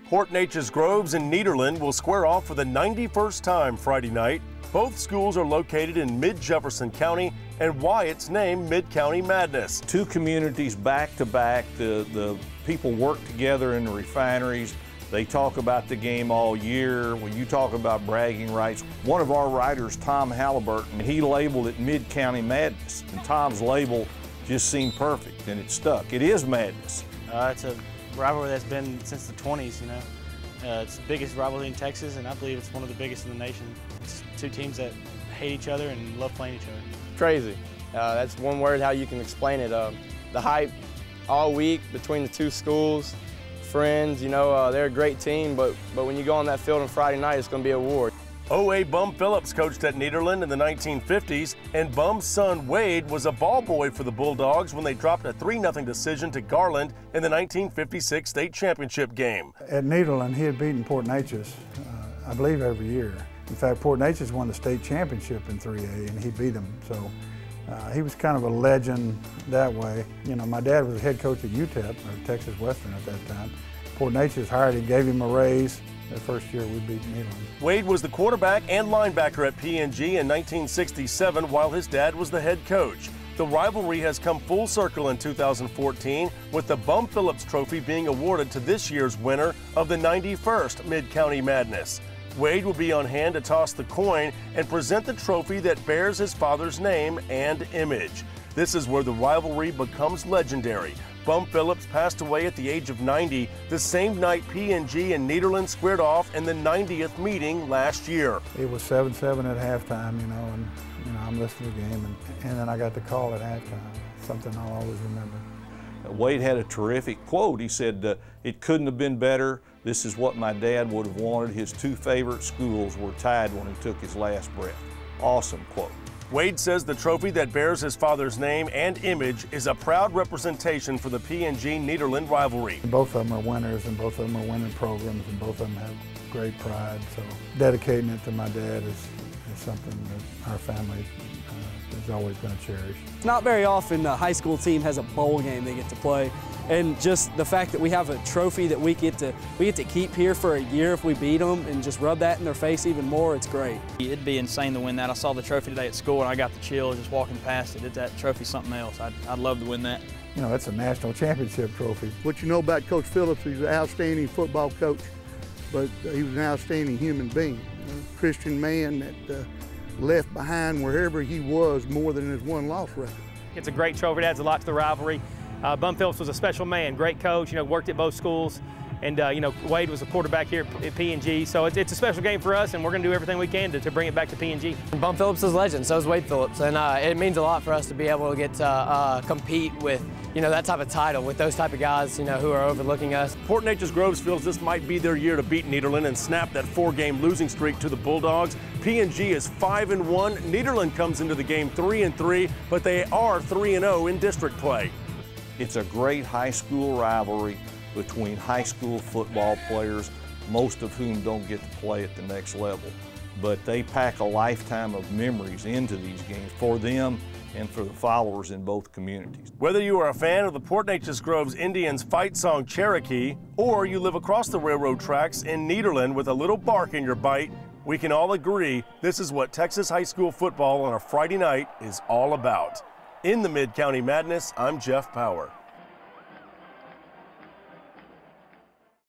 Port Neches-Groves and Nederland will square off for the 91st time Friday night. Both schools are located in mid-Jefferson County, and why it's named Mid-County Madness. Two communities back to back. The people work together in the refineries. They talk about the game all year. When you talk about bragging rights, one of our writers, Tom Halliburton, he labeled it Mid-County Madness, and Tom's label just seemed perfect, and it stuck. It is madness. It's a rivalry that's been since the 20s, you know. It's the biggest rivalry in Texas, and I believe it's one of the biggest in the nation. It's two teams that hate each other and love playing each other. Crazy. That's one word how you can explain it. The hype all week between the two schools, friends, you know, they're a great team, but when you go on that field on Friday night, it's going to be a war. OA Bum Phillips coached at Nederland in the 1950s, and Bum's son Wade was a ball boy for the Bulldogs when they dropped a 3-0 decision to Garland in the 1956 state championship game. At Nederland, he had beaten Port Neches, I believe, every year. In fact, Port Neches won the state championship in 3A, and he beat them. So he was kind of a legend that way. You know, my dad was the head coach at UTEP, or Texas Western at that time. Port Neches hired him, gave him a raise. The first year we beat Nederland. Wade was the quarterback and linebacker at PNG in 1967 while his dad was the head coach. The rivalry has come full circle in 2014 with the Bum Phillips Trophy being awarded to this year's winner of the 91st Mid-County Madness. Wade will be on hand to toss the coin and present the trophy that bears his father's name and image. This is where the rivalry becomes legendary. Bum Phillips passed away at the age of 90, the same night PNG and Nederland squared off in the 90th meeting last year. It was 7-7 at halftime, you know, and I'm listening to the game, and then I got the call at halftime, something I'll always remember. Wade had a terrific quote. He said, "It couldn't have been better. This is what my dad would have wanted. His two favorite schools were tied when he took his last breath." Awesome quote. Wade says the trophy that bears his father's name and image is a proud representation for the PNG-Nederland rivalry. Both of them are winners, and both of them are winning programs, and both of them have great pride. So dedicating it to my dad is something that our family is always going to cherish. Not very often a high school team has a bowl game they get to play, and just the fact that we have a trophy that we get to keep here for a year if we beat them and just rub that in their face even more, it's great. It'd be insane to win that. I saw the trophy today at school and I got the chills just walking past it. That trophy's something else. I'd love to win that. You know, it's a national championship trophy. What you know about Coach Phillips, he's an outstanding football coach, but he was an outstanding human being, a Christian man that left behind wherever he was more than his one loss record. It's a great trophy. It adds a lot to the rivalry. Bum Phillips was a special man, great coach, you know, worked at both schools. And, you know, Wade was a quarterback here at PNG. So it's a special game for us, and we're going to do everything we can to bring it back to PNG. Bum Phillips is a legend, so is Wade Phillips. And it means a lot for us to be able to get to compete with, you know, that type of title, with those type of guys, you know, who are overlooking us. Port Neches-Groves feels this might be their year to beat Nederland and snap that 4-game losing streak to the Bulldogs. PNG is 5-1. Nederland comes into the game 3-3, but they are 3-0 in district play. It's a great high school rivalry between high school football players, most of whom don't get to play at the next level. But they pack a lifetime of memories into these games for them and for the followers in both communities. Whether you are a fan of the Port Neches-Groves Indians fight song Cherokee, or you live across the railroad tracks in Nederland with a little bark in your bite, we can all agree this is what Texas high school football on a Friday night is all about. In the Mid-County Madness, I'm Jeff Power.